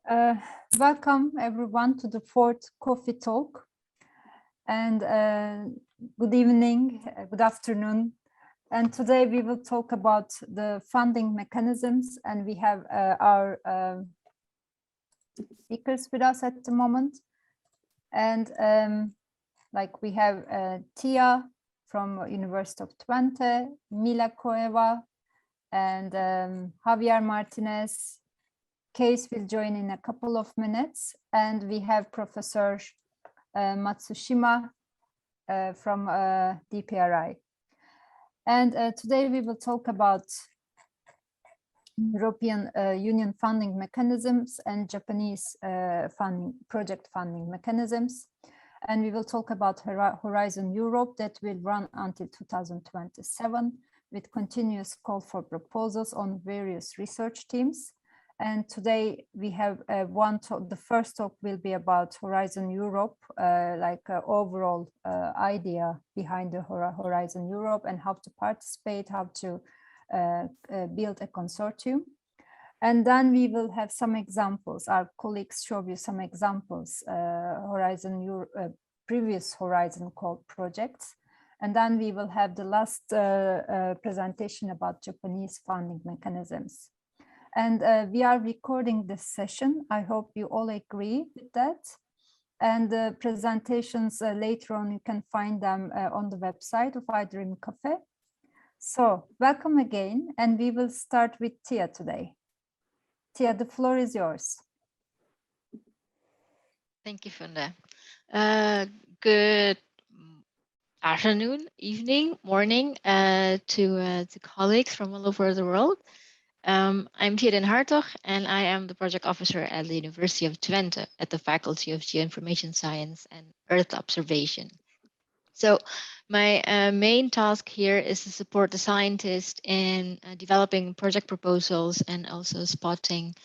Uh, Welcome everyone to the fourth coffee talk, and good evening, good afternoon. And today we will talk about the funding mechanisms, and we have our speakers with us at the moment. And like we have Tia from University of Twente, Mila Koeva, and Javier Martinez. Cees will join in a couple of minutes, and we have Professor Matsushima from DPRI. And today we will talk about European Union funding mechanisms and Japanese project funding mechanisms. And we will talk about Horizon Europe that will run until 2027 with continuous call for proposals on various research teams. And today we have one talk. The first talk will be about Horizon Europe, overall idea behind the Horizon Europe and how to participate, how to build a consortium. And then we will have some examples. Our colleagues show you some examples, previous Horizon called projects. And then we will have the last presentation about Japanese funding mechanisms. And we are recording this session. I hope you all agree with that. And the presentations later on, you can find them on the website of IDRiM Cafe. So welcome again, and we will start with Tia today. Tia, the floor is yours. Thank you, Funda. Good afternoon, evening, morning to colleagues from all over the world. I'm Javier Hartog, and I am the project officer at the University of Twente at the Faculty of Geoinformation Science and Earth Observation. So my main task here is to support the scientists in developing project proposals and also spotting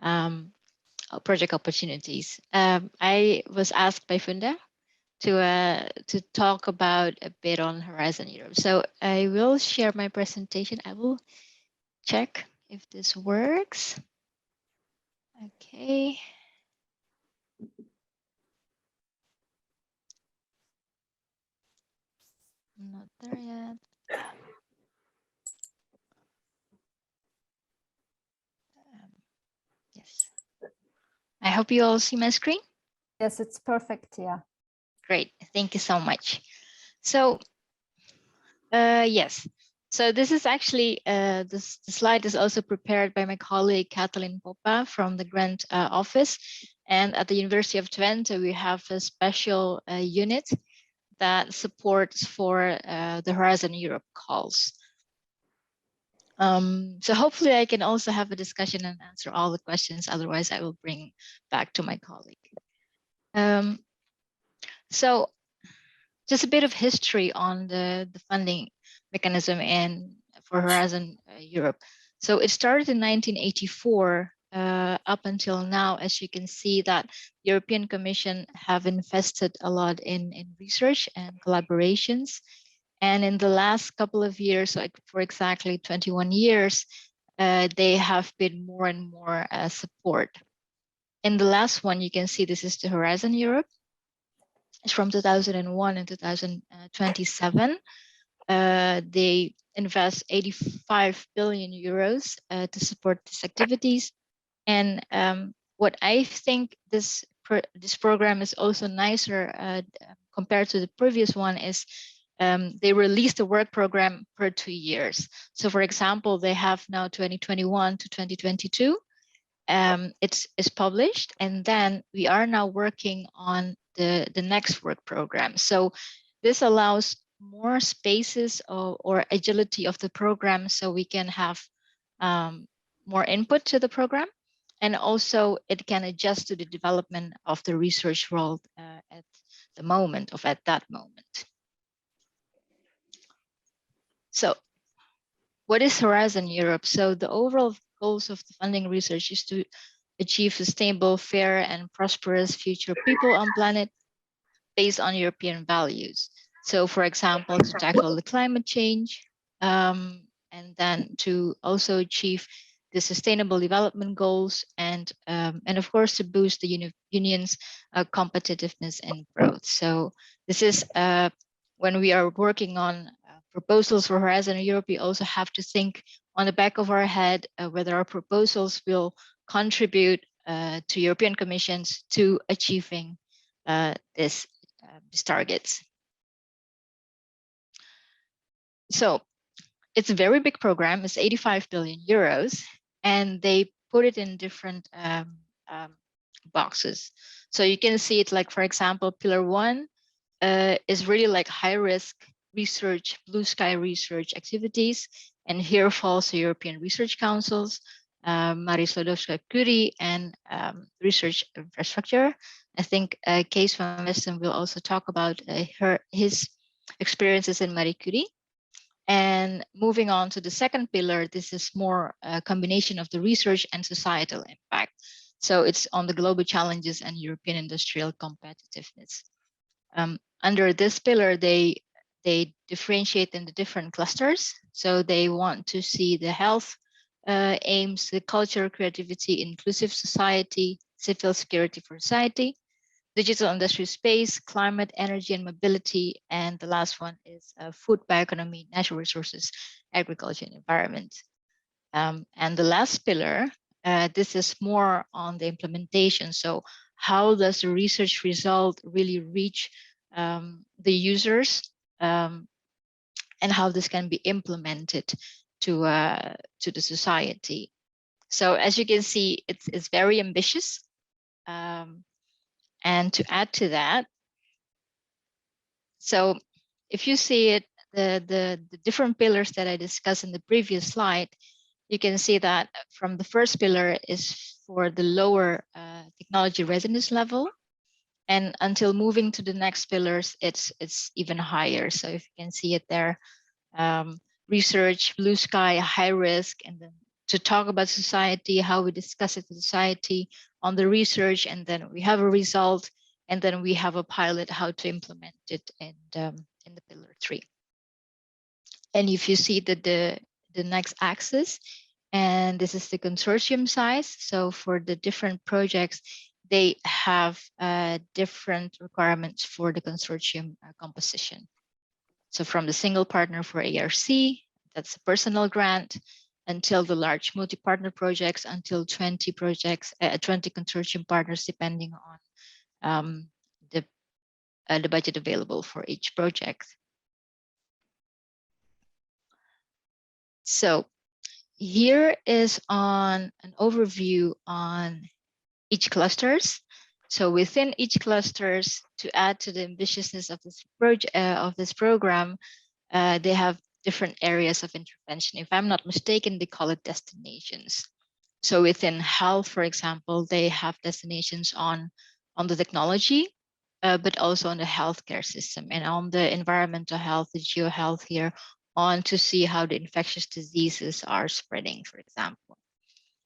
project opportunities. I was asked by Funda to talk about a bit on Horizon Europe. So I will share my presentation. I will check if this works. Okay. I'm not there yet. Yes. I hope you all see my screen. Yes, it's perfect, yeah. Great, thank you so much. So, yes. So this is actually, the slide is also prepared by my colleague Kathleen Poppa from the Grant Office. And at the University of Twente, we have a special unit that supports for the Horizon Europe calls. So hopefully I can also have a discussion and answer all the questions. Otherwise, I will bring back to my colleague. So just a bit of history on the funding mechanism and for Horizon Europe. So it started in 1984 up until now. As you can see, that the European Commission have invested a lot in research and collaborations. And in the last couple of years, like for exactly 21 years, they have been more and more support. In the last one, you can see this is the Horizon Europe. It's from 2001 and 2027. They invest 85 billion euros to support these activities. And what I think this program is also nicer compared to the previous one is they released a work program per 2 years. So for example, they have now 2021 to 2022. It's published, and then we are now working on the next work program. So this allows more spaces or agility of the program, so we can have more input to the program, and also it can adjust to the development of the research world at the moment of at that moment. So what is Horizon Europe? So the overall goals of the funding research is to achieve sustainable, fair, and prosperous future people on planet based on European values. So for example, to tackle the climate change, and then to also achieve the Sustainable Development Goals, and of course to boost the union's competitiveness and growth. So this is when we are working on proposals for Horizon Europe, we also have to think on the back of our head whether our proposals will contribute to European Commissions to achieving these targets. So it's a very big program. It's 85 billion euros, and they put it in different boxes. So you can see it like, for example, Pillar 1 is really like high risk research, blue sky research activities. And here falls the European Research Councils, Marie Sklodowska-Curie, and research infrastructure. I think Cees van Westen will also talk about his experiences in Marie Curie. And moving on to the second pillar, this is more a combination of the research and societal impact. So it's on the global challenges and European industrial competitiveness. Under this pillar, they differentiate in the different clusters. So they want to see the health aims, the culture, creativity, inclusive society, civil security for society, digital industry space, climate, energy, and mobility. And the last one is food, bioeconomy, natural resources, agriculture, and environment. And the last pillar, this is more on the implementation. So how does the research result really reach the users, and how this can be implemented to the society. So as you can see, it's very ambitious. And to add to that, so if you see it, the different pillars that I discussed in the previous slide, you can see that from the first pillar is for the lower technology readiness level. And until moving to the next pillars, it's even higher. So if you can see it there, research, blue sky, high risk, and then to talk about society, how we discuss it with society on the research, and then we have a result, and then we have a pilot how to implement it in the pillar 3. And if you see the next axis, and this is the consortium size. So for the different projects, they have different requirements for the consortium composition. So from the single partner for ARC, that's a personal grant, until the large multi-partner projects, until 20 projects, 20 consortium partners, depending on the budget available for each project. So here is on an overview on each clusters. So within each clusters, to add to the ambitiousness of this project of this program, they have different areas of intervention. If I'm not mistaken, they call it destinations. So within health, for example, they have destinations on the technology, but also on the healthcare system, and on the environmental health, the geohealth here, on to see how the infectious diseases are spreading, for example.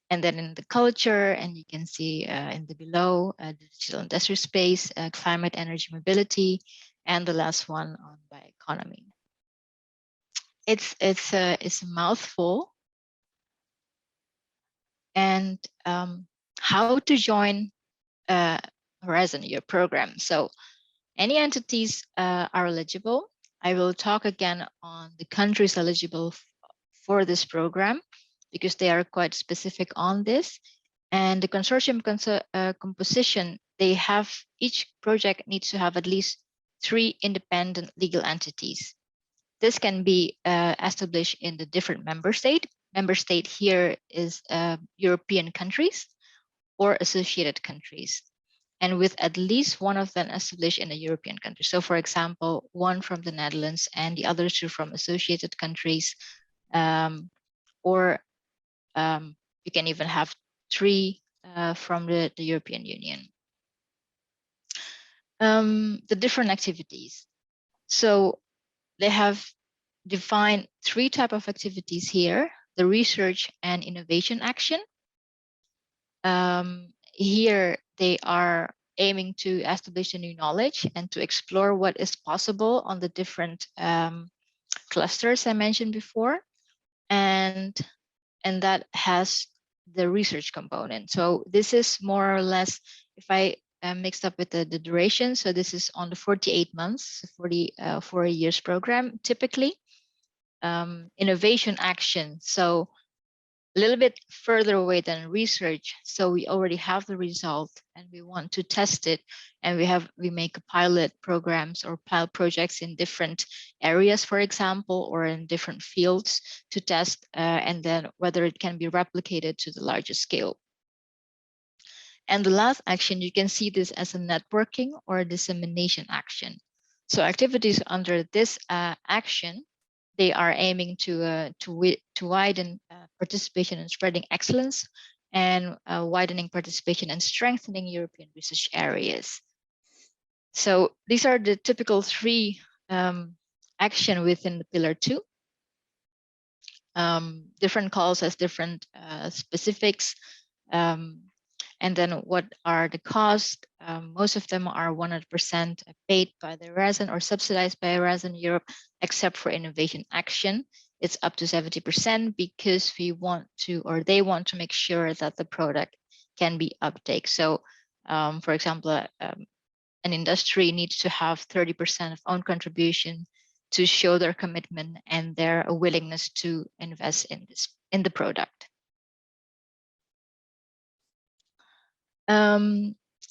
And then in the culture, and you can see in the below, the digital industry space, climate, energy, mobility, and the last one on bioeconomy. It's a mouthful. And how to join Horizon Europe program. So any entities are eligible. I will talk again on the countries eligible for this program, because they are quite specific on this. And the consortium composition, they have, each project needs to have at least 3 independent legal entities. This can be established in the different member state. Member state here is European countries or associated countries, and with at least one of them established in a European country. So for example, one from the Netherlands and the other 2 from associated countries, or you can even have 3 from the European Union. The different activities. So they have defined 3 types of activities here: the research and innovation action. Here they are aiming to establish a new knowledge and to explore what is possible on the different clusters I mentioned before. And that has the research component. So this is more or less, if I mixed up with the duration, so this is on the 48 months, 4 years program, typically. Innovation action, so a little bit further away than research. So we already have the result and we want to test it. And we make pilot programs or pilot projects in different areas, for example, or in different fields to test and then whether it can be replicated to the larger scale. And the last action, you can see this as a networking or a dissemination action. So activities under this action, they are aiming to widen participation in spreading excellence and widening participation and strengthening European research areas. So these are the typical 3 action within the pillar 2. Different calls has different specifics. And then what are the costs? Most of them are 100% paid by the Horizon or subsidized by Horizon Europe, except for innovation action. It's up to 70% because we want to, or they want to make sure that the product can be uptake. So for example, an industry needs to have 30% of own contribution to show their commitment and their willingness to invest in the product.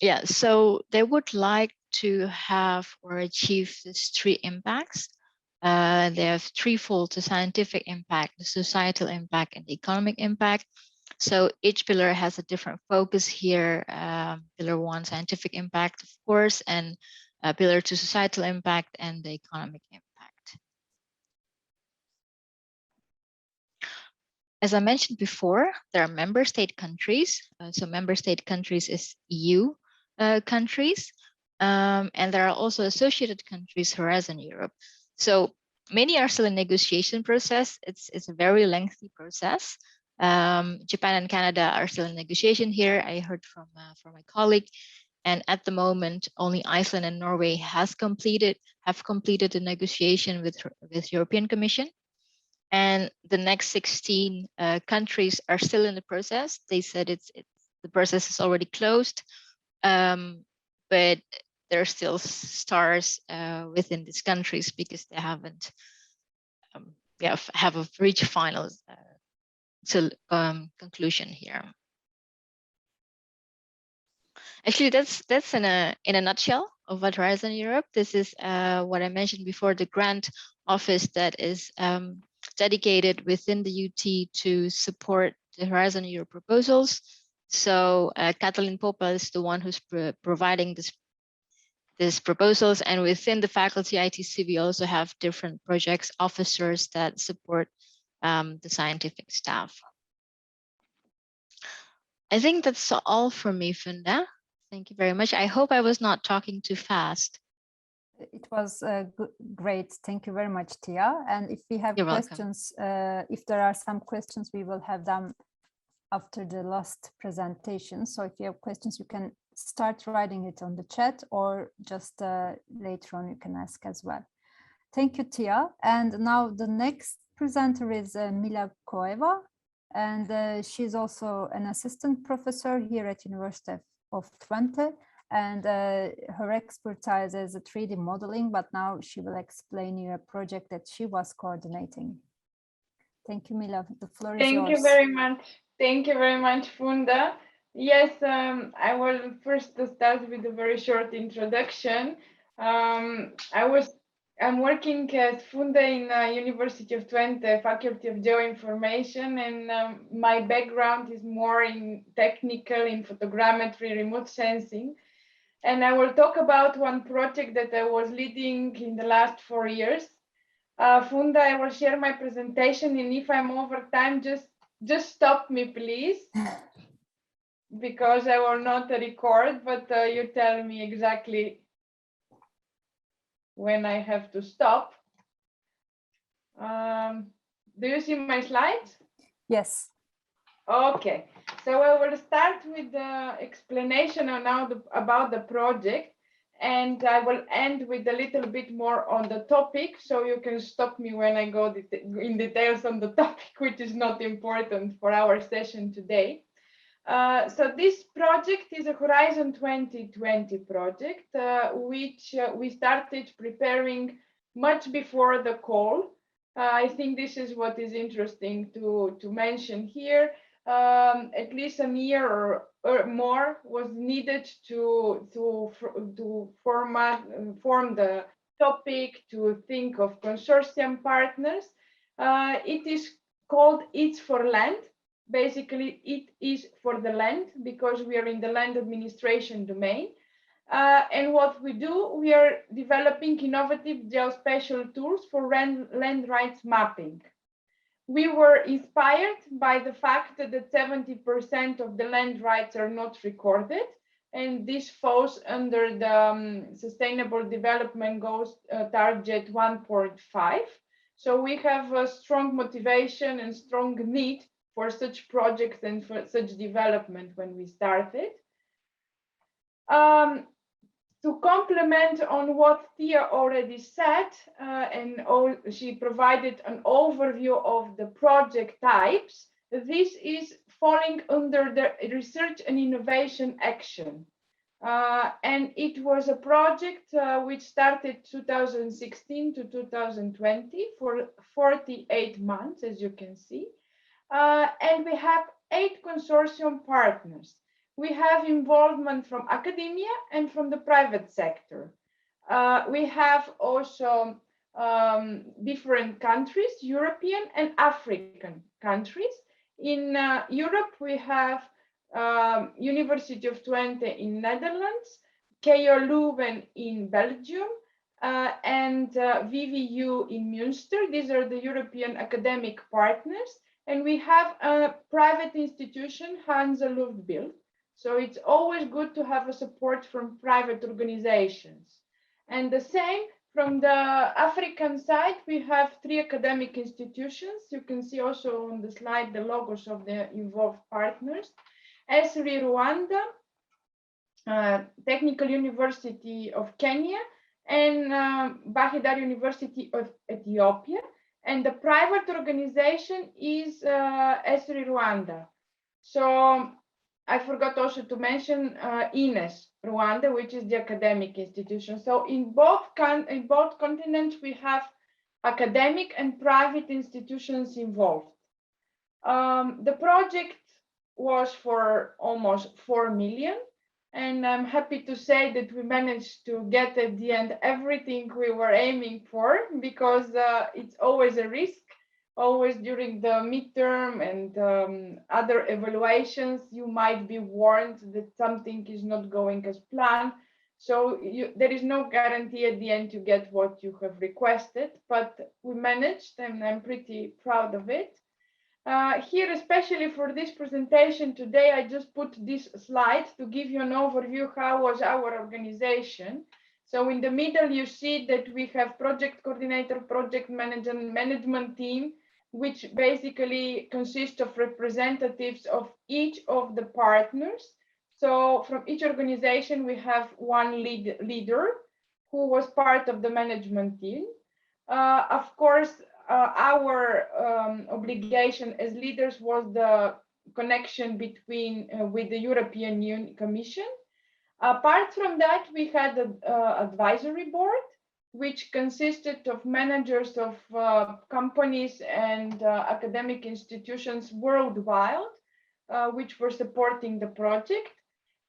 Yeah, so they would like to have or achieve these 3 impacts. They have threefold: the scientific impact, the societal impact, and the economic impact. So each pillar has a different focus here. Pillar 1, scientific impact, of course, and pillar 2, societal impact, and the economic impact. As I mentioned before, there are member state countries. So member state countries is EU countries. And there are also associated countries, Horizon Europe. So many are still in negotiation process. It's a very lengthy process. Japan and Canada are still in negotiation here. I heard from my colleague. And at the moment, only Iceland and Norway have completed the negotiation with European Commission. And the next 16 countries are still in the process. They said the process is already closed, but there are still stars within these countries because they haven't have reached final conclusion here. Actually, that's in a nutshell of what Horizon Europe. This is what I mentioned before, the grant office that is dedicated within the UT to support the Horizon Europe proposals. So Katalin Popa is the one who's providing these proposals, and within the faculty ITC, we also have different projects officers that support the scientific staff. I think that's all for me, Funda. Thank you very much. I hope I was not talking too fast. It was great. Thank you very much, Tia. And if we have questions, if there are some questions, we will have them after the last presentation. So if you have questions, you can start writing it on the chat, or just later on you can ask as well. Thank you, Tia. And now the next presenter is Mila Koeva, and she's also an assistant professor here at University of Twente. And her expertise is 3D modeling, but now she will explain you a project that she was coordinating. Thank you, Mila. The floor is yours. Thank you very much. Thank you very much, Funda. Yes, I will first start with a very short introduction. I'm working as Funda in University of Twente, Faculty of Geoinformation, and my background is more in technical, in photogrammetry, remote sensing. And I will talk about one project that I was leading in the last 4 years. Funda, I will share my presentation, and if I'm over time, just stop me, please, because I will not record, but you tell me exactly when I have to stop. Do you see my slides? Yes. Okay, so I will start with the explanation about the project, and I will end with a little bit more on the topic, so you can stop me when I go in details on the topic, which is not important for our session today. So this project is a Horizon 2020 project, which we started preparing much before the call. I think this is what is interesting to mention here. At least a year or more was needed to form the topic, to think of consortium partners. It is called It's for Land. Basically, it is for the land because we are in the land administration domain. And what we do, we are developing innovative geospatial tools for land rights mapping. We were inspired by the fact that 70% of the land rights are not recorded, and this falls under the Sustainable Development Goals target 1.5. So we have a strong motivation and strong need for such projects and for such development when we started. To complement on what Tia already said, she provided an overview of the project types. This is falling under the research and innovation action. And it was a project which started 2016 to 2020 for 48 months, as you can see. And we have 8 consortium partners. We have involvement from academia and from the private sector. We have also different countries, European and African countries. In Europe, we have University of Twente in Netherlands, KU Leuven in Belgium, and VVU in Münster. These are the European academic partners. And we have a private institution, Hansa Luftbild. So it's always good to have a support from private organizations. And the same from the African side, we have 3 academic institutions. You can see also on the slide the logos of the involved partners. ESRI Rwanda, Technical University of Kenya, and Bahidar University of Ethiopia. And the private organization is ESRI Rwanda. So I forgot also to mention INES Rwanda, which is the academic institution. So in both continents, we have academic and private institutions involved. The project was for almost 4 million. And I'm happy to say that we managed to get at the end everything we were aiming for, because it's always a risk. Always during the midterm and other evaluations, you might be warned that something is not going as planned. So there is no guarantee at the end to get what you have requested, but we managed, and I'm pretty proud of it. Here, especially for this presentation today, I just put this slide to give you an overview how was our organization. So in the middle, you see that we have project coordinator, project manager, and management team, which basically consists of representatives of each of the partners. So from each organization, we have one leader who was part of the management team. Of course, our obligation as leaders was the connection between with the European Commission. Apart from that, we had an advisory board, which consisted of managers of companies and academic institutions worldwide, which were supporting the project.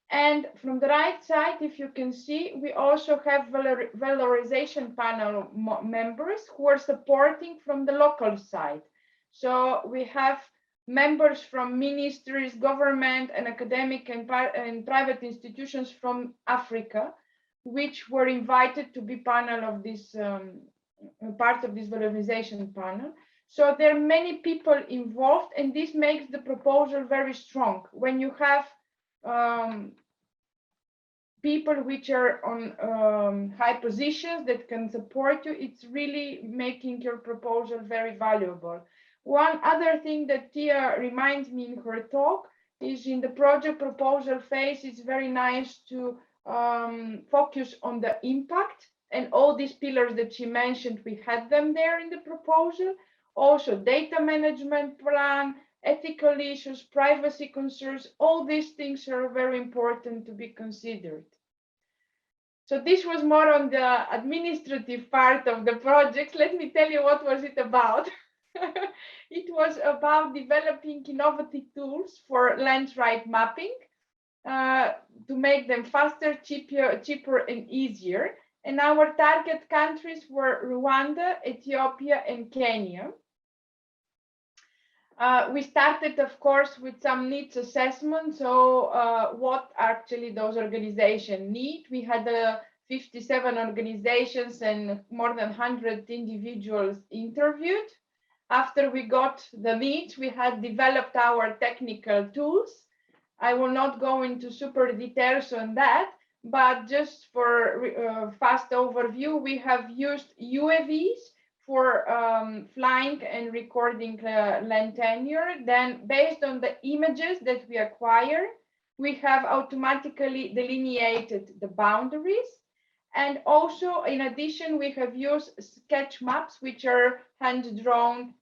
And from the right side, if you can see, we also have valorization panel members who are supporting from the local side. So we have members from ministries, government, and academic and private institutions from Africa, which were invited to be panel of this part of this valorization panel. So there are many people involved, and this makes the proposal very strong. When you have people which are on high positions that can support you, it's really making your proposal very valuable. One other thing that Tia reminds me in her talk is in the project proposal phase, it's very nice to focus on the impact, and all these pillars that she mentioned, we had them there in the proposal. Also data management plan ethical issues, privacy concerns, all these things are very important to be considered. So this was more on the administrative part of the project. Let me tell you what was it about. It was about developing innovative tools for land right mapping to make them faster, cheaper, and easier. And our target countries were Rwanda, Ethiopia, and Kenya. We started, of course, with some needs assessment. So what actually those organizations need. We had 57 organizations and more than 100 individuals interviewed. After we got the needs, we had developed our technical tools. I will not go into super details on that, but just for fast overview, we have used UAVs for flying and recording land tenure. Then based on the images that we acquire, we have automatically delineated the boundaries. And also, in addition, we have used sketch maps, which are hand-drawn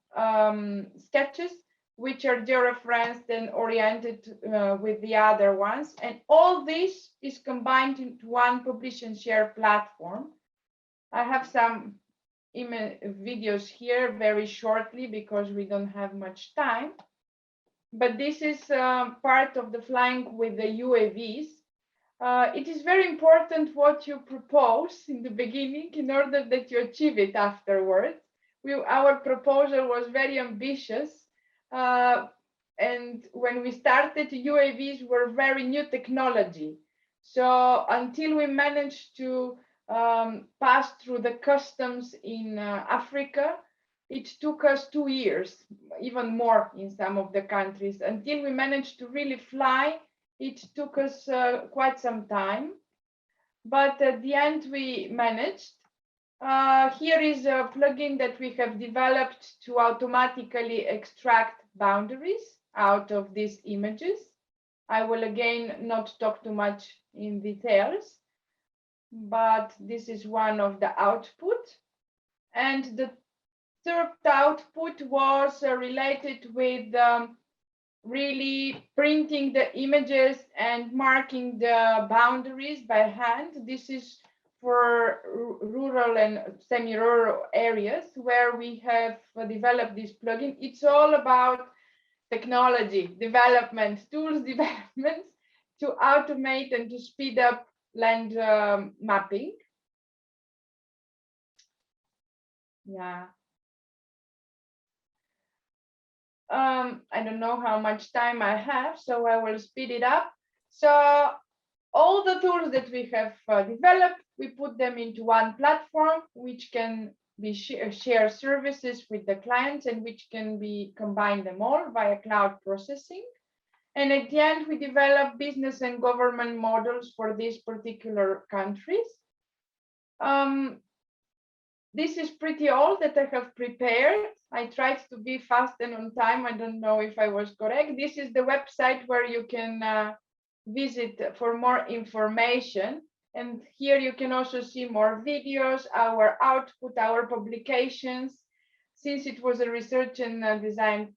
sketches, which are georeferenced and oriented with the other ones. And all this is combined into one publish and share platform. I have some videos here very shortly because we don't have much time. But this is part of the flying with the UAVs. It is very important what you propose in the beginning in order that you achieve it afterwards. Our proposal was very ambitious. And when we started, UAVs were very new technology. So until we managed to pass through the customs in Africa, it took us 2 years, even more in some of the countries. Until we managed to really fly, it took us quite some time. But at the end, we managed. Here is a plugin that we have developed to automatically extract boundaries out of these images. I will again not talk too much in details, but this is one of the output. And the third output was related with really printing the images and marking the boundaries by hand. This is for rural and semi-rural areas where we have developed this plugin. It's all about technology development, tools development to automate and to speed up land mapping. Yeah. I don't know how much time I have, so I will speed it up. So all the tools that we have developed, we put them into one platform, which can be share services with the clients and which can be combine them all via cloud processing. And at the end, we develop business and government models for these particular countries. This is pretty all that I have prepared. I tried to be fast and on time. I don't know if I was correct. This is the website where you can visit for more information. And here you can also see more videos, our output, our publications. Since it was a research and design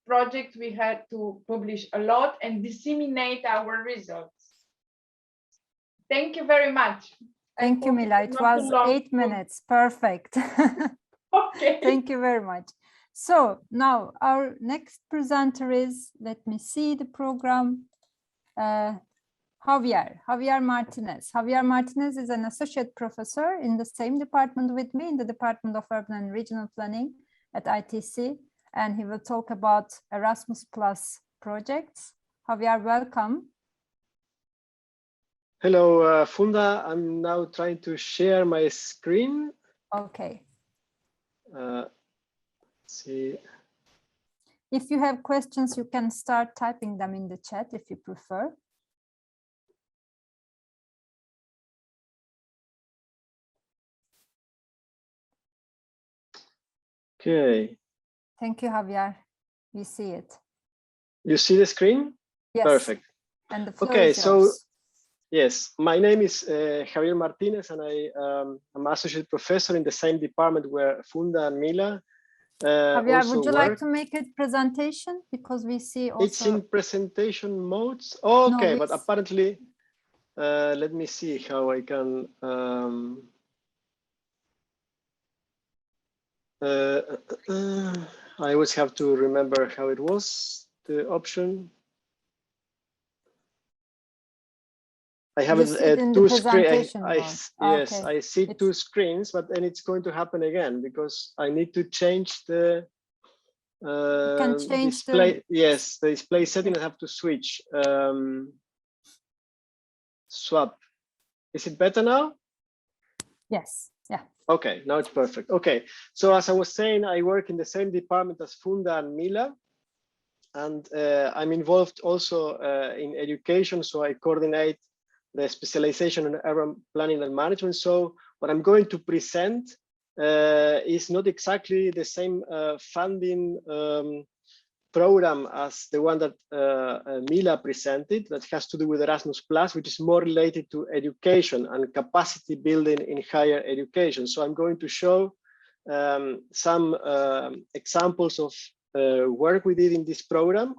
project, we had to publish a lot and disseminate our results. Thank you very much. Thank you, Mila. It was 8 minutes. Perfect. Okay. Thank you very much. So now our next presenter is, let me see the program, Javier Martinez. Javier Martinez is an associate professor in the same department with me, in the Department of Urban and Regional Planning at ITC, and he will talk about Erasmus Plus projects. Javier, welcome. Hello, Funda. I'm now trying to share my screen. Okay. See. If you have questions, you can start typing them in the chat if you prefer. Okay. Thank you, Javier. We see it. You see the screen? Yes. Perfect. And the floor okay, is yours. So yes, my name is Javier Martinez, and I'm associate professor in the same department where Funda and Mila Javier, also would you work. like to make a presentation? Because we see also. It's in presentation modes. Okay, No, but apparently, let me see how I can. I always have to remember how it was, the option. I have two screens. Yes, okay. I see two screens, but then it's going to happen again because I need to change the display. Yes, the display setting. I have to switch. Swap. Is it better now? Yes. Yeah. Okay, now it's perfect. Okay, so as I was saying, I work in the same department as Funda and Mila, and I'm involved also in education. So I coordinate the specialization in urban planning and management. So what I'm going to present is not exactly the same funding program as the one that Mila presented, that has to do with Erasmus+, which is more related to education and capacity building in higher education. So I'm going to show some examples of work we did in this program.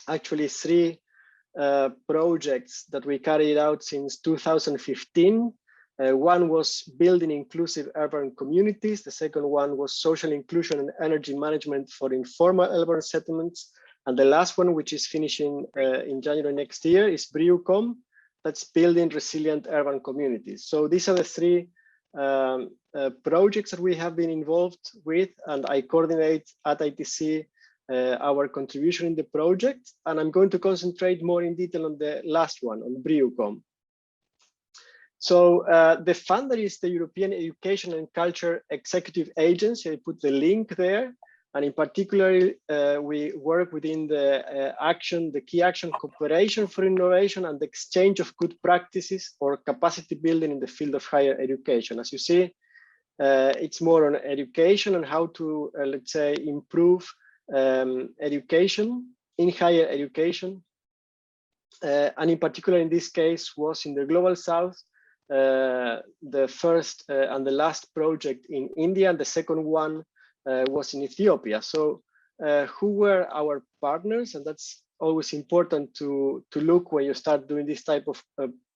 Actually, 3 projects that we carried out since 2015. One was building inclusive urban communities. The second one was social inclusion and energy management for informal urban settlements. And the last one, which is finishing in January next year, is BRIUCOM, that's building resilient urban communities. So these are the 3 projects that we have been involved with, and I coordinate at ITC our contribution in the project. And I'm going to concentrate more in detail on the last one, on BRIUCOM. So the funder is the European Education and Culture Executive Agency. I put the link there. And in particular, we work within the key action cooperation for innovation and the exchange of good practices or capacity building in the field of higher education. As you see, it's more on education and how to, let's say, improve education in higher education. And in particular, in this case, was in the Global South, the first and the last project in India, and the second one was in Ethiopia. So who were our partners? And that's always important to look when you start doing this type of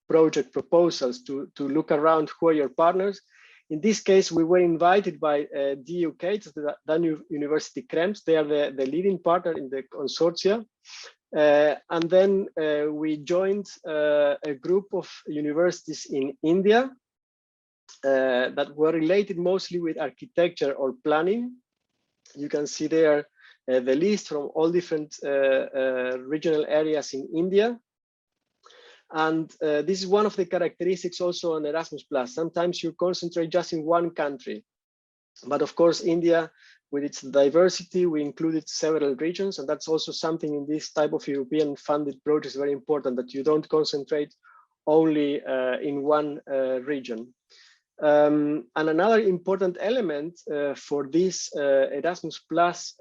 project proposals, to look around who are your partners. In this case, we were invited by DUK, the Danube University Krems. They are the leading partner in the consortia. And then we joined a group of universities in India that were related mostly with architecture or planning. You can see there the list from all different regional areas in India. And this is one of the characteristics also on Erasmus+. Sometimes you concentrate just in one country. But of course, India, with its diversity, we included several regions, and that's also something in this type of European funded projects very important, that you don't concentrate only in one region. And another important element for this Erasmus Plus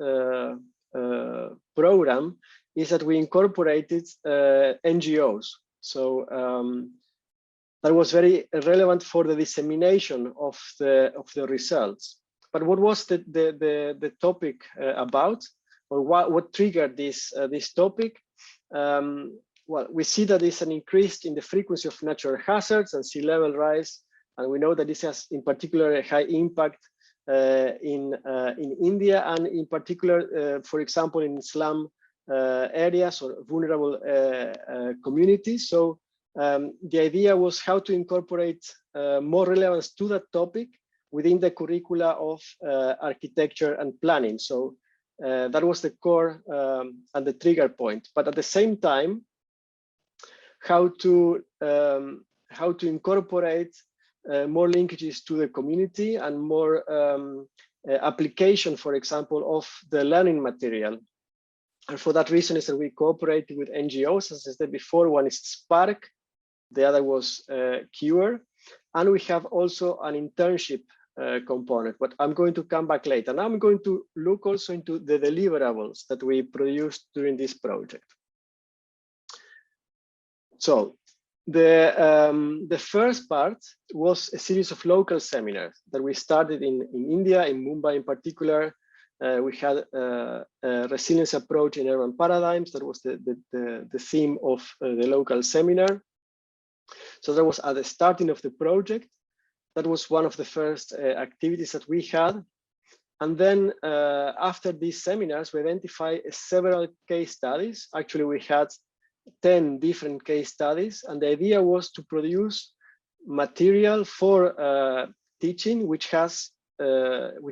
program is that we incorporated NGOs. So that was very relevant for the dissemination of the results. But what was the topic about, or what triggered this topic? Well, we see that there's an increase in the frequency of natural hazards and sea level rise, and we know that this has, in particular, a high impact in India, and in particular, for example, in slum areas or vulnerable communities. So the idea was how to incorporate more relevance to that topic within the curricula of architecture and planning. So that was the core and the trigger point. But at the same time, how to incorporate more linkages to the community and more application, for example, of the learning material. And for that reason is that we cooperated with NGOs, as I said before. One is Spark, the other was Cure, and we have also an internship component, but I'm going to come back later. Now I'm going to look also into the deliverables that we produced during this project. So the first part was a series of local seminars that we started in India, in Mumbai in particular, we had a resilience approach in urban paradigms. That was the theme of the local seminar. So that was at the starting of the project. That was one of the first activities that we had. And then after these seminars, we identified several case studies. Actually, we had 10 different case studies. And the idea was to produce material for teaching, which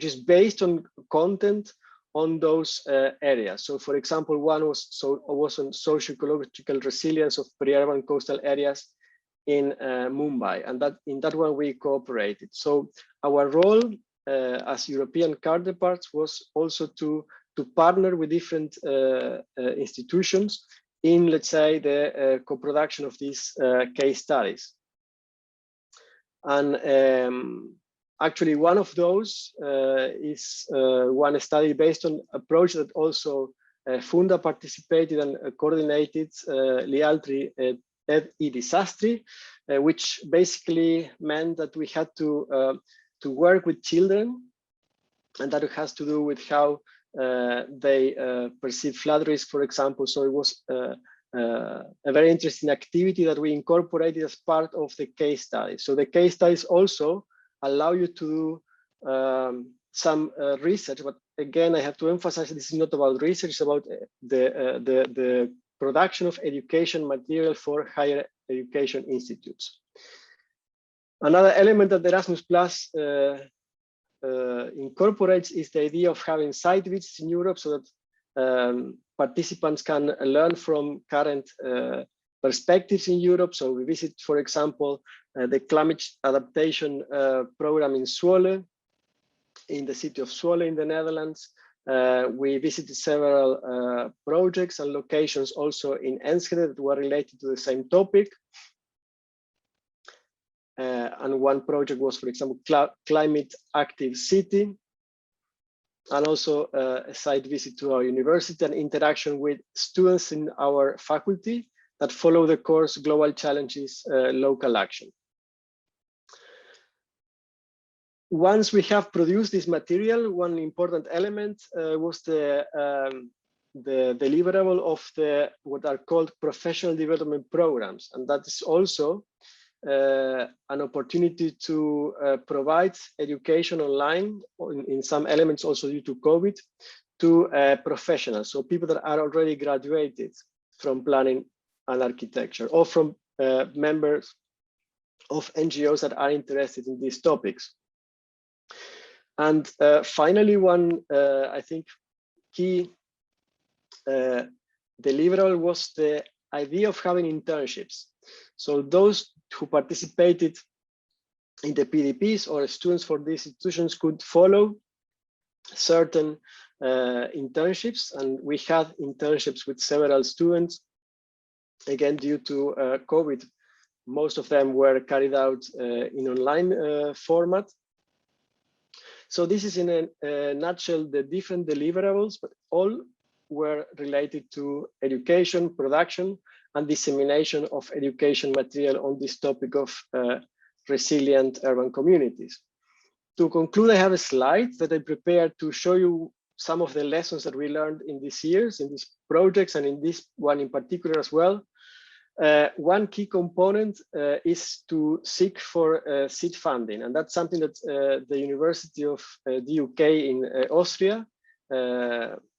is based on content on those areas. So for example, one was on socio-ecological resilience of peri-urban coastal areas in Mumbai, and in that one we cooperated. So our role as European counterparts was also to partner with different institutions in, let's say, the co-production of these case studies. And actually, one of those is one study based on approach that also Funda participated and coordinated, Lialtri et Disastri, which basically meant that we had to work with children, and that has to do with how they perceive flood risk, for example. So it was a very interesting activity that we incorporated as part of the case study. So the case studies also allow you to do some research, but again, I have to emphasize this is not about research, it's about the production of education material for higher education institutes. Another element that Erasmus Plus incorporates is the idea of having site visits in Europe, so that participants can learn from current perspectives in Europe. So we visit, for example, the climate adaptation program in Zwolle, in the city of Zwolle in the Netherlands. We visited several projects and locations also in Enschede that were related to the same topic. And one project was, for example, climate active city, and also a site visit to our university and interaction with students in our faculty that follow the course Global Challenges, Local Action. Once we have produced this material, one important element was the deliverable of what are called professional development programs, and that is also an opportunity to provide education online, in some elements also due to COVID, to professionals, so people that are already graduated from planning and architecture, or from members of NGOs that are interested in these topics. And finally, one, I think, key deliverable was the idea of having internships. So those who participated in the PDPs or students for these institutions could follow certain internships, and we had internships with several students. Again, due to COVID, most of them were carried out in online format. So this is in a nutshell the different deliverables, but all were related to education, production, and dissemination of education material on this topic of resilient urban communities. To conclude, I have a slide that I prepared to show you some of the lessons that we learned in these years, in these projects, and in this one in particular as well. One key component is to seek for seed funding, and that's something that the University of the UK in Austria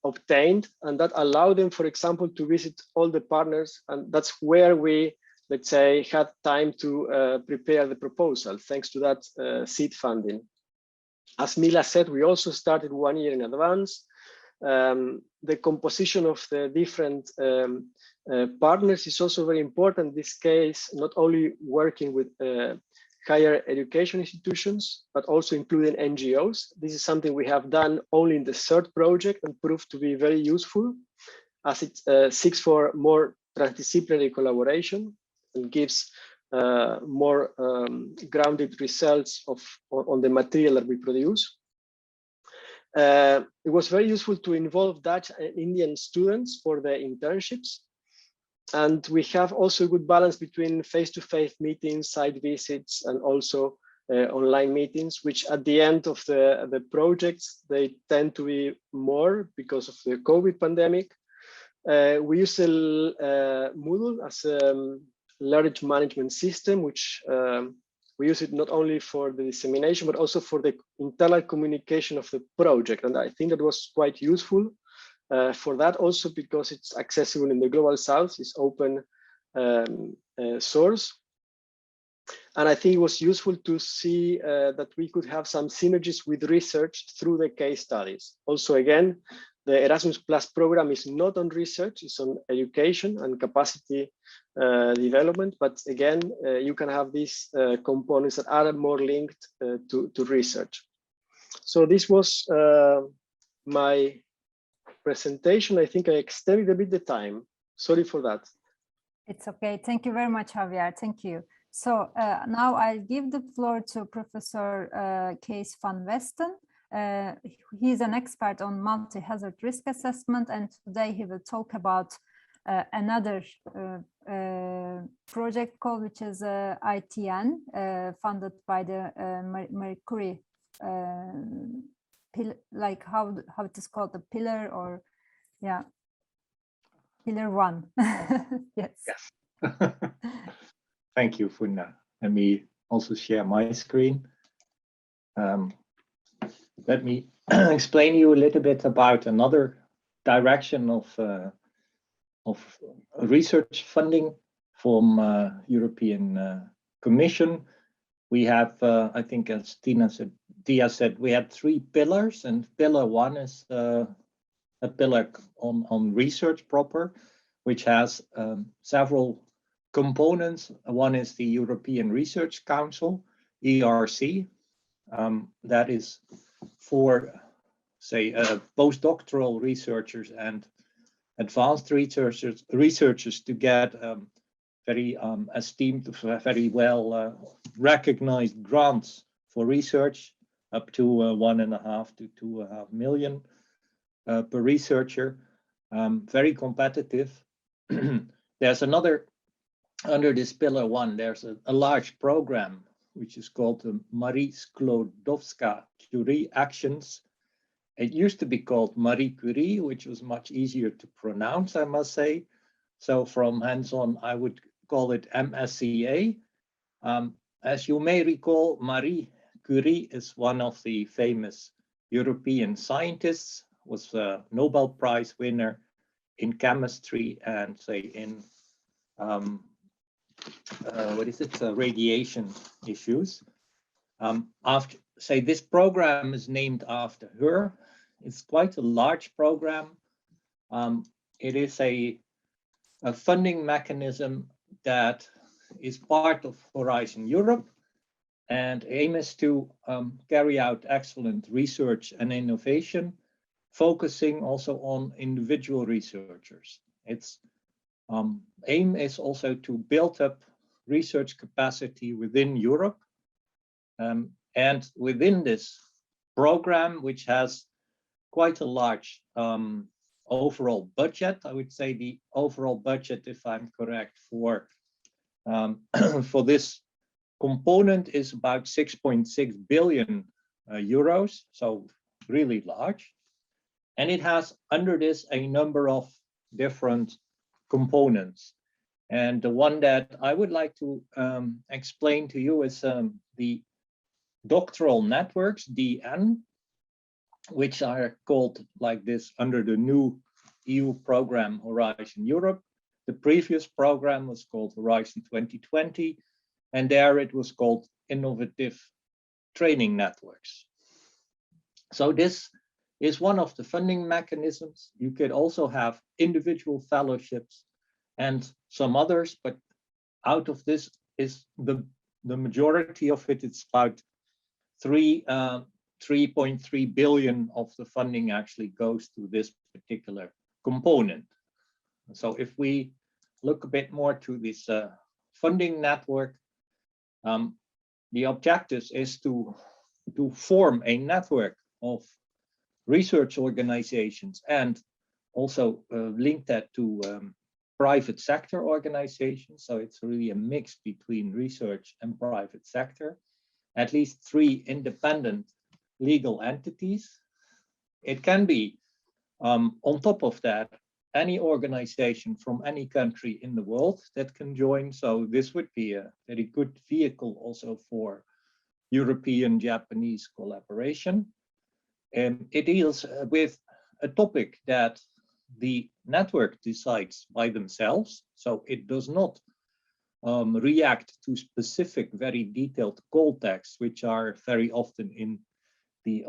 obtained, and that allowed them, for example, to visit all the partners, and that's where we, let's say, had time to prepare the proposal, thanks to that seed funding. As Mila said, we also started 1 year in advance. The composition of the different partners is also very important in this case, not only working with higher education institutions, but also including NGOs. This is something we have done only in the third project and proved to be very useful, as it seeks for more transdisciplinary collaboration and gives more grounded results on the material that we produce. It was very useful to involve Dutch and Indian students for the internships. And we have also a good balance between face-to-face meetings, site visits, and also online meetings, which at the end of the projects, they tend to be more because of the COVID pandemic. We use Moodle as a learning management system, which we use it not only for the dissemination, but also for the internal communication of the project. And I think that was quite useful for that also because it's accessible in the Global South, it's open source. And I think it was useful to see that we could have some synergies with research through the case studies. Also, again, the Erasmus Plus program is not on research, it's on education and capacity development. But again, you can have these components that are more linked to research. So this was my presentation. I think I extended a bit the time. Sorry for that. It's okay. Thank you very much, Javier. Thank you. So now I'll give the floor to Professor Cees van Westen. He's an expert on multi-hazard risk assessment, and today he will talk about another project called, which is ITN, funded by the Marie Curie, like how it is called, the pillar, or yeah, pillar 1. Yes. Yes. Thank you, Funda. Let me also share my screen. Let me explain you a little bit about another direction of research funding from European Commission. We have, I think, as Dia said, we had 3 pillars, and pillar 1 is a pillar on research proper, which has several components. One is the European Research Council, ERC, that is for, say, postdoctoral researchers and advanced researchers to get very esteemed, very well recognized grants for research, up to 1.5 to 2.5 million per researcher, very competitive. There's another, under this pillar 1, there's a large program which is called the Marie Sklodowska-Curie Actions. It used to be called Marie Curie, which was much easier to pronounce, I must say. So from hands-on, I would call it MSCA. As you may recall, Marie Curie is one of the famous European scientists, was a Nobel Prize winner in chemistry and, say, in radiation issues. After, say, this program is named after her. It's quite a large program. It is a funding mechanism that is part of Horizon Europe, and aim is to carry out excellent research and innovation, focusing also on individual researchers. Its aim is also to build up research capacity within Europe. And within this program, which has quite a large overall budget, I would say the overall budget, if I'm correct, for this component is about 6.6 billion euros, so really large. And it has under this a number of different components. And the one that I would like to explain to you is the doctoral networks, DN, which are called like this under the new EU program Horizon Europe. The previous program was called Horizon 2020, and there it was called Innovative Training Networks. So this is one of the funding mechanisms. You could also have individual fellowships and some others, but out of this is the majority of it. It's about 3.3 billion of the funding actually goes to this particular component. So if we look a bit more to this funding network, the objective is to form a network of research organizations and also link that to private sector organizations. So it's really a mix between research and private sector. at least 3 independent legal entities. It can be, on top of that, any organization from any country in the world that can join. So this would be a very good vehicle also for European-Japanese collaboration. It deals with a topic that the network decides by themselves. So it does not react to specific, very detailed call texts, which are very often in the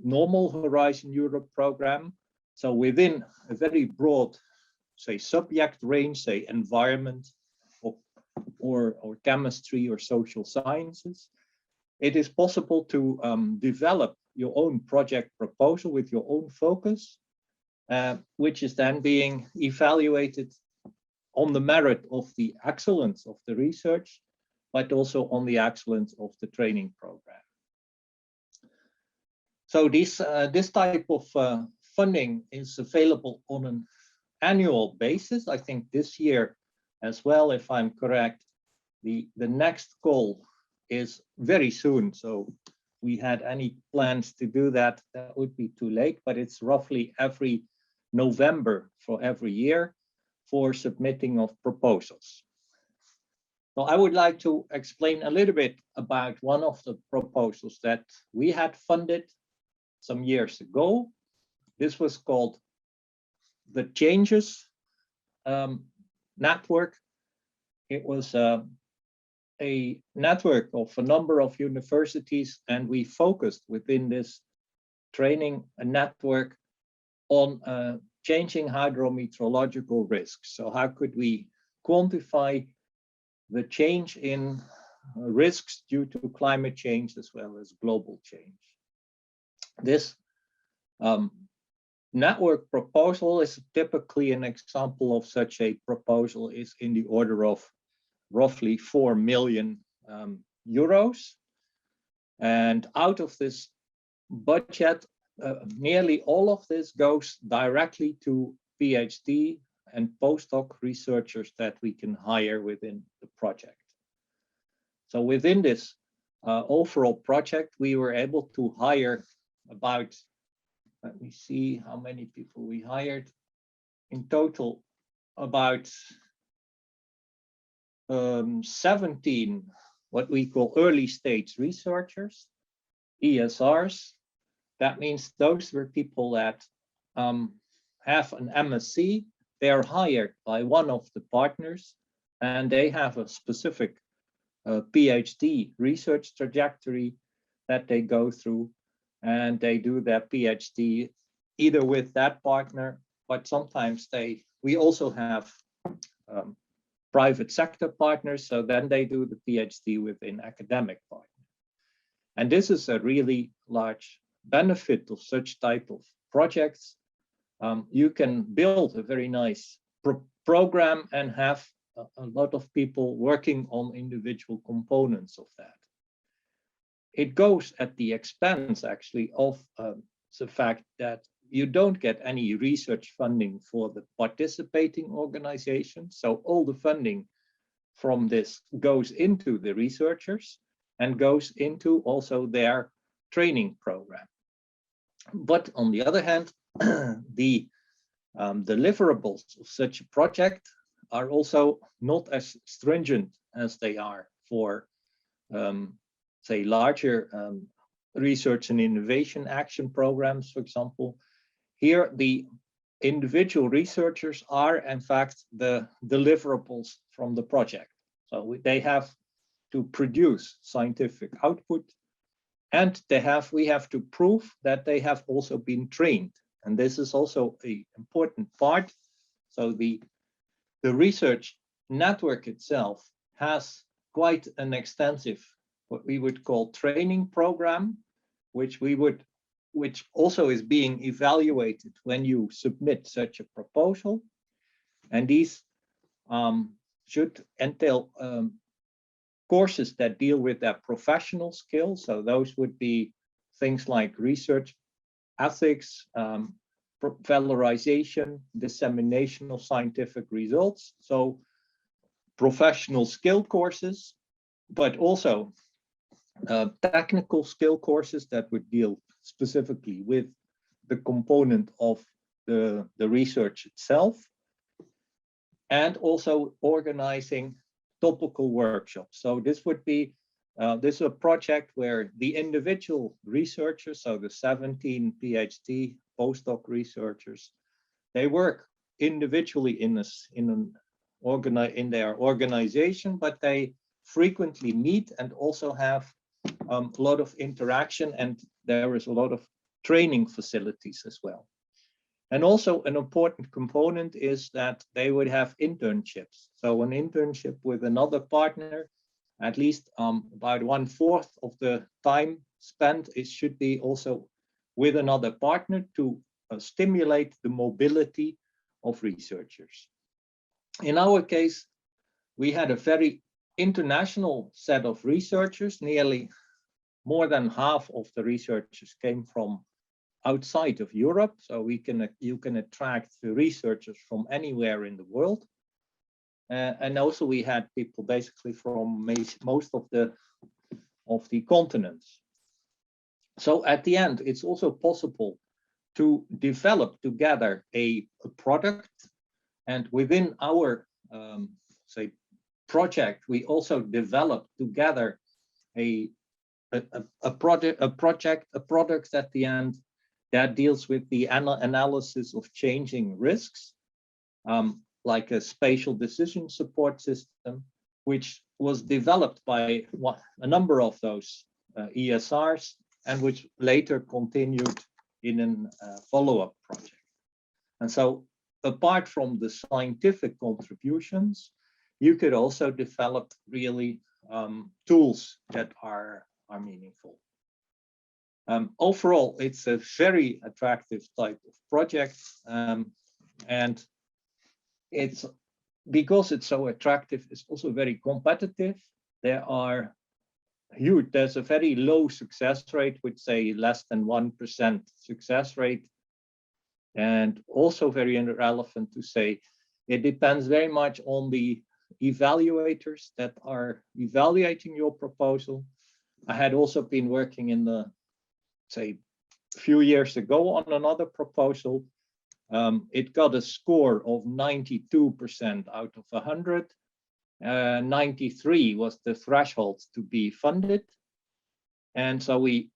normal Horizon Europe program. So within a very broad, say, subject range, say environment or chemistry or social sciences, it is possible to develop your own project proposal with your own focus, which is then being evaluated on the merit of the excellence of the research, but also on the excellence of the training program. So this type of funding is available on an annual basis. I think this year as well, if I'm correct, the next call is very soon. So we had any plans to do that, that would be too late, but it's roughly every November for every year for submitting of proposals. So I would like to explain a little bit about one of the proposals that we had funded some years ago. This was called the Changes Network. It was a network of a number of universities, and we focused within this training network on changing hydrometeorological risks. So how could we quantify the change in risks due to climate change as well as global change? This network proposal is typically an example of such a proposal is in the order of roughly 4 million euros. And out of this budget, nearly all of this goes directly to PhD and postdoc researchers that we can hire within the project. So within this overall project, we were able to hire about, let me see how many people we hired. In total, about 17 what we call early stage researchers, ESRs. That means those were people that have an MSc. They are hired by one of the partners, and they have a specific PhD research trajectory that they go through, and they do their PhD either with that partner, but sometimes we also have private sector partners, so then they do the PhD with an academic partner. And this is a really large benefit of such type of projects. You can build a very nice program and have a lot of people working on individual components of that. It goes at the expense actually of the fact that you don't get any research funding for the participating organization. So all the funding from this goes into the researchers and goes into also their training program. But on the other hand, the deliverables of such a project are also not as stringent as they are for, say, larger research and innovation action programs, for example. Here, the individual researchers are, in fact, the deliverables from the project. So they have to produce scientific output, and we have to prove that they have also been trained. And this is also an important part. So the research network itself has quite an extensive, what we would call training program, which also is being evaluated when you submit such a proposal. And these should entail courses that deal with their professional skills. So those would be things like research ethics, valorization, dissemination of scientific results. So professional skill courses, but also technical skill courses that would deal specifically with the component of the research itself, and also organizing topical workshops. So this would be this is a project where the individual researchers, so the 17 PhD postdoc researchers, they work individually in their organization, but they frequently meet and also have a lot of interaction, and there is a lot of training facilities as well. And also an important component is that they would have internships. So an internship with another partner, at least about 1/4 of the time spent, it should be also with another partner to stimulate the mobility of researchers. In our case, we had a very international set of researchers. Nearly more than half of the researchers came from outside of Europe, so you can attract the researchers from anywhere in the world. And also we had people basically from most of the continents. So at the end, it's also possible to develop together a product, and within our say project, we also developed together a product at the end that deals with the analysis of changing risks, like a spatial decision support system, which was developed by a number of those ESRs, and which later continued in a follow-up project. And so apart from the scientific contributions, you could also develop really tools that are meaningful. Overall, it's a very attractive type of project, and it's because it's so attractive, it's also very competitive. There's a very low success rate, which say less than 1% success rate. And also very relevant to say, it depends very much on the evaluators that are evaluating your proposal. I had also been working in the, say, a few years ago on another proposal. It got a score of 92% out of 100. 93 was the threshold to be funded. And so we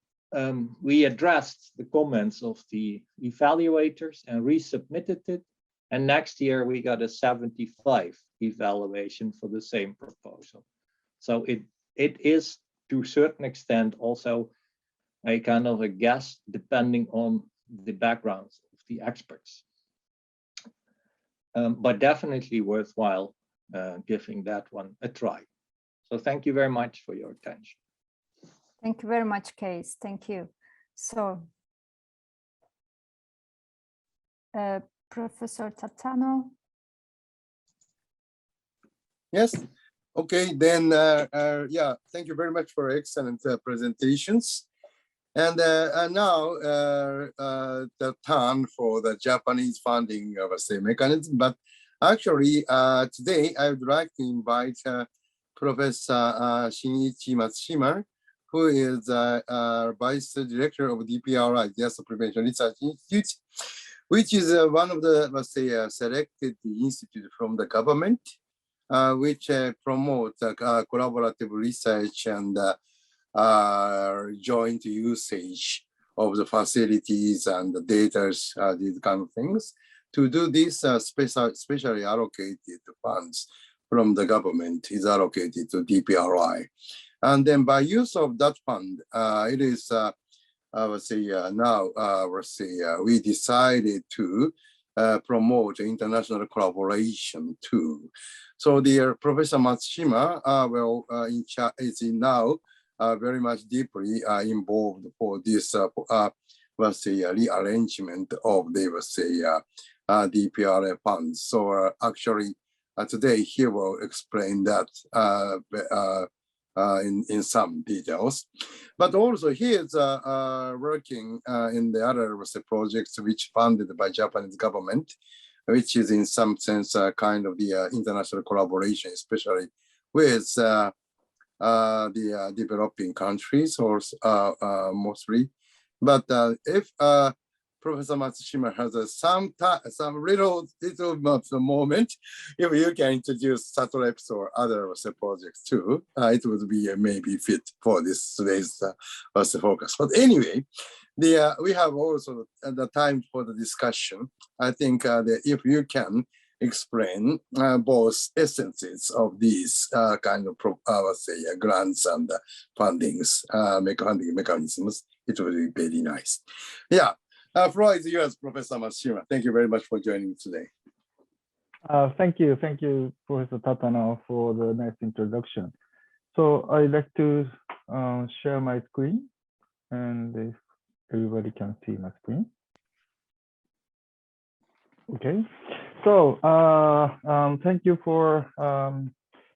addressed the comments of the evaluators and resubmitted it. And next year we got a 75 evaluation for the same proposal. So it is to a certain extent also a kind of a guess depending on the backgrounds of the experts. But definitely worthwhile giving that one a try. So thank you very much for your attention. Thank you very much, Cees. Thank you. So, Professor Tatano. Yes. Okay. Then, yeah. Thank you very much for excellent presentations. And now the turn for the Japanese funding of a mechanism. But actually, today I would like to invite Professor Shinichi Matsushima, who is Vice Director of DPRI, Disaster Prevention Research Institute, which is one of the, let's say, selected institute from the government, which promotes collaborative research and joint usage of the facilities and the data, these kind of things. To do this, specially allocated funds from the government is allocated to DPRI. And then by use of that fund, it is, let's say, now, let's say, we decided to promote international collaboration too. So the Professor Matsushima is now very much deeply involved for this, let's say, rearrangement of the, let's say, DPRI funds. So actually, today he will explain that in some details. But also he is working in the other, let's say, projects which funded by Japanese government, which is in some sense kind of the international collaboration, especially with the developing countries or mostly. But if Professor Matsushima has some little moment, if you can introduce SATREPS or other projects too, it would be maybe fit for this today's focus. But anyway, we have also the time for the discussion. I think that if you can explain both essences of these kind of grants and funding mechanisms, it would be very nice. Yeah. Floor is yours, Professor Matsushima. Thank you very much for joining today. Thank you, Professor Tatano, for the nice introduction. So I'd like to share my screen, and if everybody can see my screen. Okay, so thank you for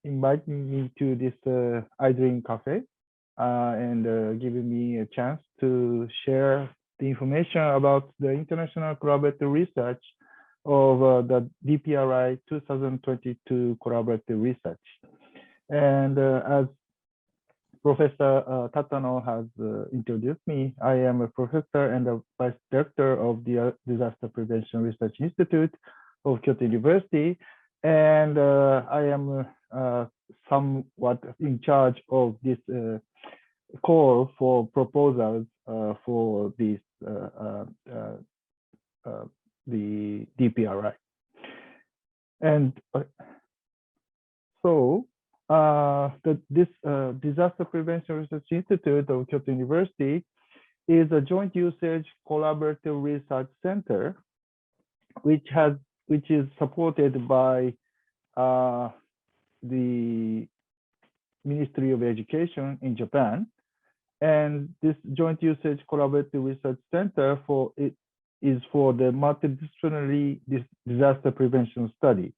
inviting me to this IDRiM Cafe and giving me a chance to share the information about the international collaborative research of the DPRI 2022 collaborative research. And as Professor Tatano has introduced me, I am a professor and a vice director of the Disaster Prevention Research Institute of Kyoto University. And I am somewhat in charge of this call for proposals for this the DPRI. And so this Disaster Prevention Research Institute of Kyoto University is a joint usage collaborative research center, which is supported by the Ministry of Education in Japan. And this joint usage collaborative research center is for the multidisciplinary disaster prevention study.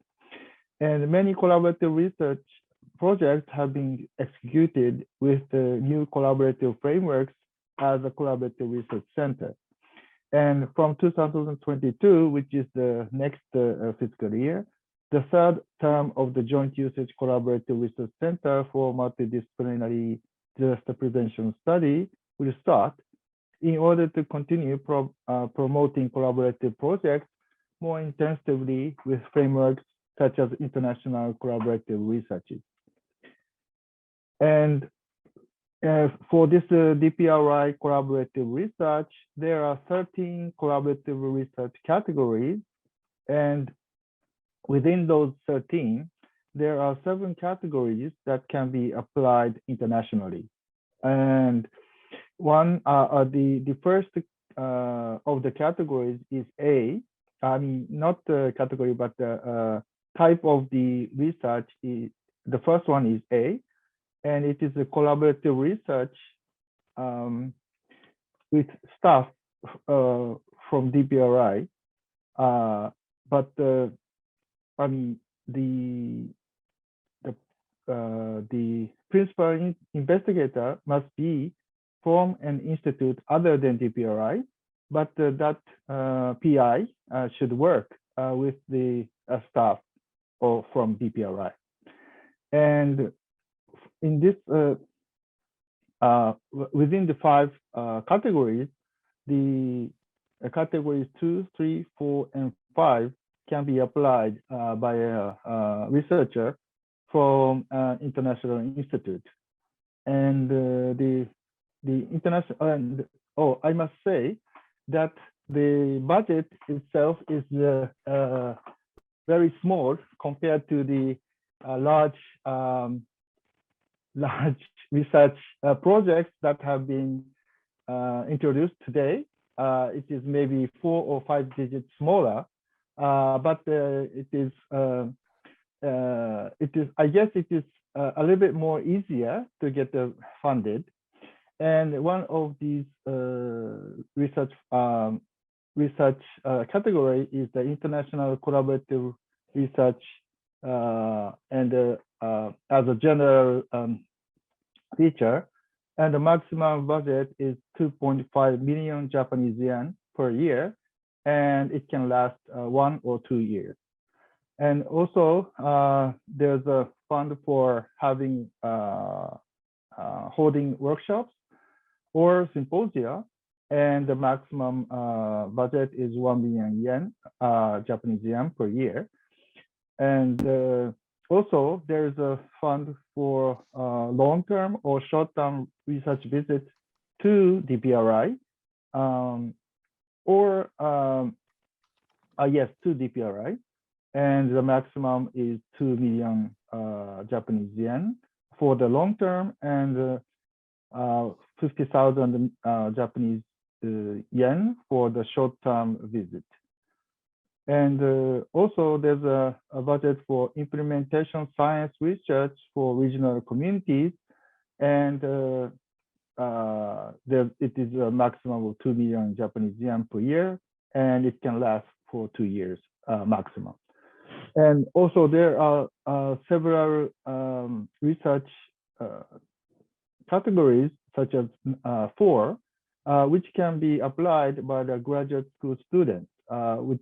And many collaborative research projects have been executed with the new collaborative frameworks as a collaborative research center. And from 2022, which is the next fiscal year, the third term of the joint usage collaborative research center for multidisciplinary disaster prevention study will start in order to continue promoting collaborative projects more intensively with frameworks such as international collaborative researches. And for this DPRI collaborative research, there are 13 collaborative research categories. And within those 13, there are 7 categories that can be applied internationally. And one, the first of the categories is A. I mean, not the category, but the type of the research is, the first one is A, and it is a collaborative research with staff from DPRI. But I mean, the principal investigator must be from an institute other than DPRI, but that PI should work with the staff or from DPRI. And in this, within the 5 categories, the categories 2, 3, 4, and 5 can be applied by a researcher from an international institute. And the international, and I must say that the budget itself is very small compared to the large research projects that have been introduced today. It is maybe 4 or 5 digits smaller, but it is I guess it is a little bit more easier to get funded. And one of these research category is the international collaborative research, and as a general feature, and the maximum budget is 2.5 million Japanese yen per year, and it can last 1 or 2 years. And also, there's a fund for having holding workshops or symposia, and the maximum budget is 1 billion yen, Japanese yen per year. And also there's a fund for long-term or short-term research visits to DPRI, yes, to DPRI. And the maximum is 2 million Japanese yen for the long term, and 50,000 Japanese yen for the short-term visit. And also there's a budget for implementation science research for regional communities, and it is a maximum of 2 million Japanese yen per year, and it can last for 2 years maximum. And also there are several research categories, such as 4, which can be applied by the graduate school students, whom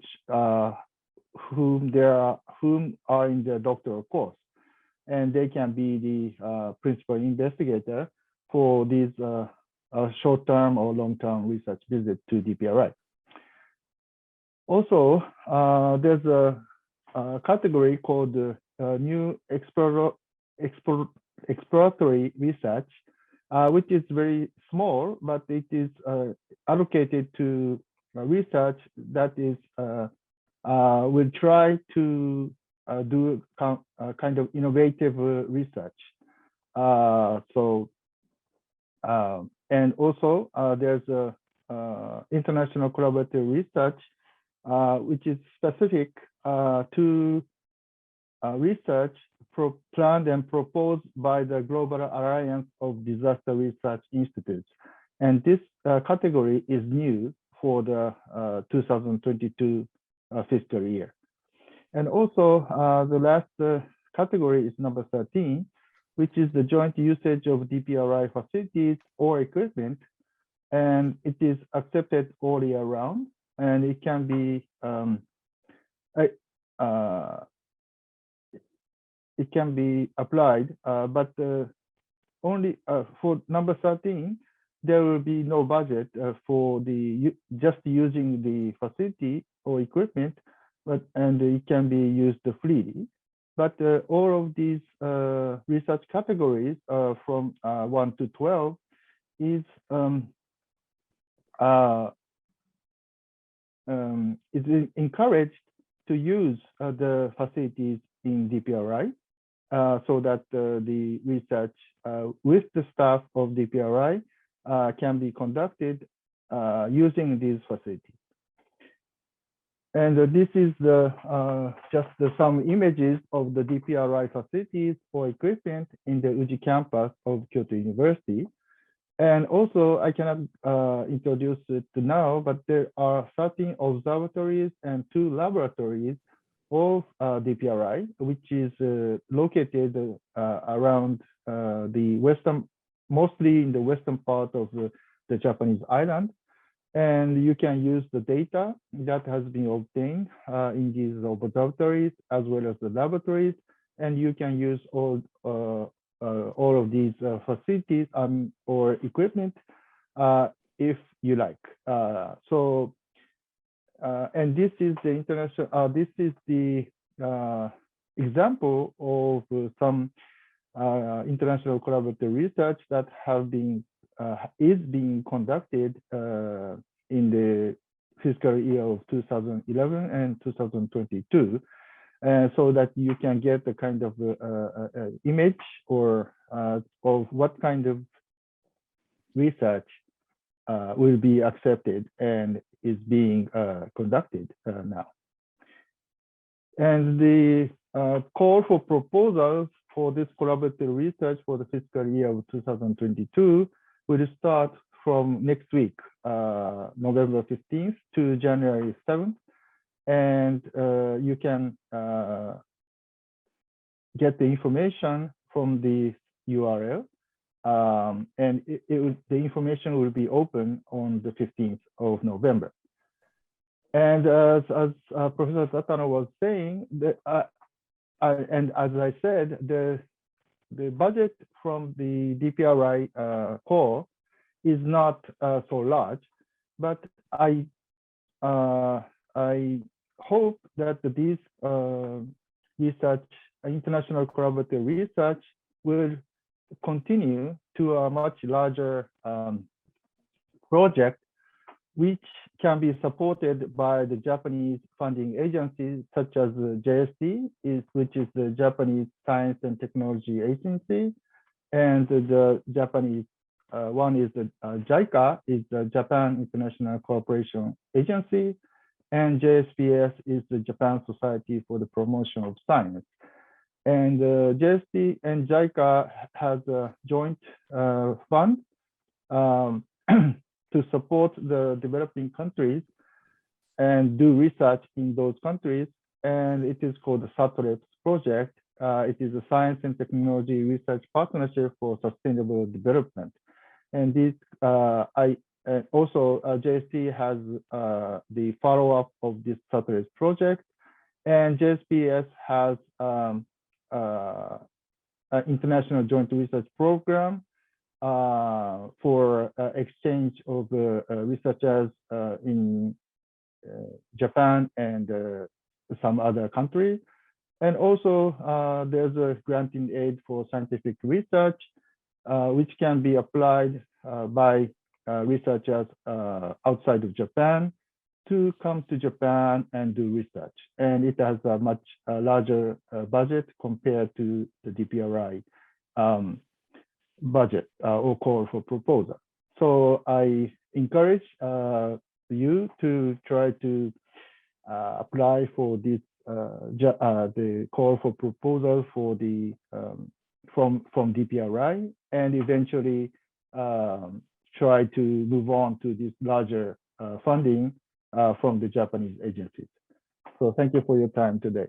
are in the doctoral course, and they can be the principal investigator for these short-term or long-term research visits to DPRI. Also, there's a category called new exploratory research, which is very small, but it is allocated to research that is will try to do kind of innovative research. And also there's a international collaborative research, which is specific to research planned and proposed by the Global Alliance of Disaster Research Institutes. And this category is new for the 2022 fiscal year. And also the last category is number 13, which is the joint usage of DPRI facilities or equipment. And it is accepted all year round, and it can be applied, but only for number 13, there will be no budget for just using the facility or equipment, and it can be used freely. But all of these research categories from 1 to 12 is encouraged to use the facilities in DPRI, so that the research with the staff of DPRI can be conducted using these facilities. And this is just some images of the DPRI facilities or equipment in the Uji campus of Kyoto University. And also, I cannot introduce it now, but there are 13 observatories and 2 laboratories of DPRI, which is located around the western, mostly in the western part of the Japanese island. And you can use the data that has been obtained in these observatories as well as the laboratories, and you can use all of these facilities or equipment if you like. And this is the international. This is the example of some international collaborative research that is being conducted in the fiscal year of 2011 and 2022, so that you can get a kind of image or of what kind of research will be accepted and is being conducted now. And the call for proposals for this collaborative research for the fiscal year of 2022 will start from next week, November 15th to January 7th. And you can get the information from the URL. And the information will be open on the 15th of November. And as Professor Satano was saying, and as I said, the budget from the DPRI core is not so large, but I hope that these research, international collaborative research, will continue to a much larger project, which can be supported by the Japanese funding agencies such as JST, which is the Japanese Science and Technology Agency, and the Japanese one is the JICA, is the Japan International Cooperation Agency, and JSPS is the Japan Society for the Promotion of Science. And JST and JICA has a joint fund to support the developing countries and do research in those countries. And it is called the SATREPS project. It is a Science and Technology Research Partnership for Sustainable Development. And this, also JST has the follow-up of this SATREPS project, and JSPS has an international joint research program for exchange of researchers in Japan and some other countries. And also there's a granting aid for scientific research, which can be applied by researchers outside of Japan to come to Japan and do research. And it has a much larger budget compared to the DPRI budget or call for proposal. So I encourage you to try to apply for this the call for proposal for the from DPRI, and eventually try to move on to this larger funding from the Japanese agencies. So thank you for your time today.